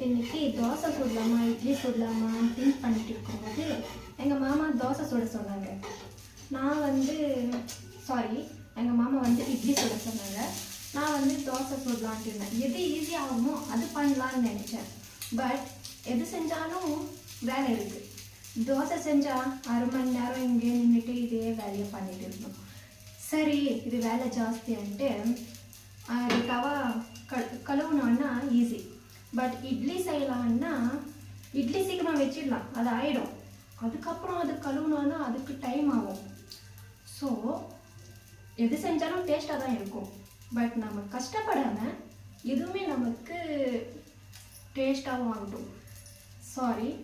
இன்னைக்கு தோசை சுடலாமா இட்லி சுடலாமா திங்க் பண்ணிட்டு இருக்கும்போது எங்கள் மாமா தோசை சுட சொன்னாங்க. நான் வந்து எங்கள் மாமா வந்து இட்லி சுட சொன்னாங்க. நான் வந்து தோசை சுடலான்ட்டு இருந்தேன். எது ஈஸியாகுமோ அது பண்ணலான்னு நினச்சேன். பட் எது செஞ்சாலும் வேலை இருக்குது. தோசை செஞ்சால் 1/2 மணி நேரம் இங்கே நின்றுட்டு இதே வேலையை பண்ணிட்டு இருந்தோம். சரி இது வேலை ஜாஸ்தியான்ட்டு அது தவா கழுவுனோன்னா ஈஸி. பட் இட்லி செய்யலான்னா இட்லி சீக்கிரம் வச்சிடலாம், அது ஆகிடும். அதுக்கப்புறம் அது கழுவுனோன்னா அதுக்கு டைம் ஆகும். ஸோ எது செஞ்சாலும் டேஸ்ட்டாக தான் இருக்கும். பட் நம்ம கஷ்டப்படாமல் எதுவுமே நமக்கு டேஸ்ட்டாகவும் ஆகட்டும்.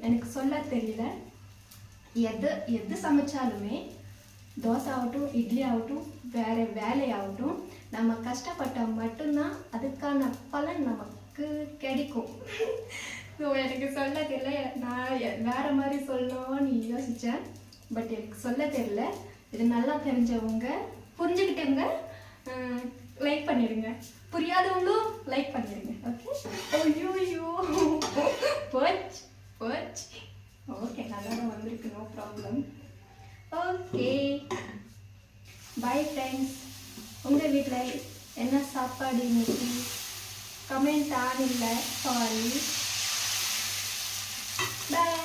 எனக்கு சொல்ல தெரியல. எது சமைச்சாலுமே தோசை ஆகட்டும் இட்லி ஆகட்டும் வேறு வேலையாகட்டும் நம்ம கஷ்டப்பட்டால் மட்டும்தான் அதுக்கான பலன் நமக்கு கிடைக்கும். ஸோ எனக்கு சொல்ல தெரியல. நான் வேறு மாதிரி சொல்லணும்னு யோசித்தேன். பட் எனக்கு சொல்ல தெரியல. இது நல்லா தெரிஞ்சவங்க புரிஞ்சுக்கிட்டவங்க லைக் பண்ணிடுங்க, புரியாதவங்களும் லைக் பண்ணிடுங்க. ஓகே. ஐயோ போச்சு. ஓகே நல்லா தான் வந்திருக்கு, no problem. Okay bye friends. உங்கள் வீட்டில் என்ன சாப்பாடு இன்னைக்கு கமெண்ட் ஆனில்லை, சாரி. பை.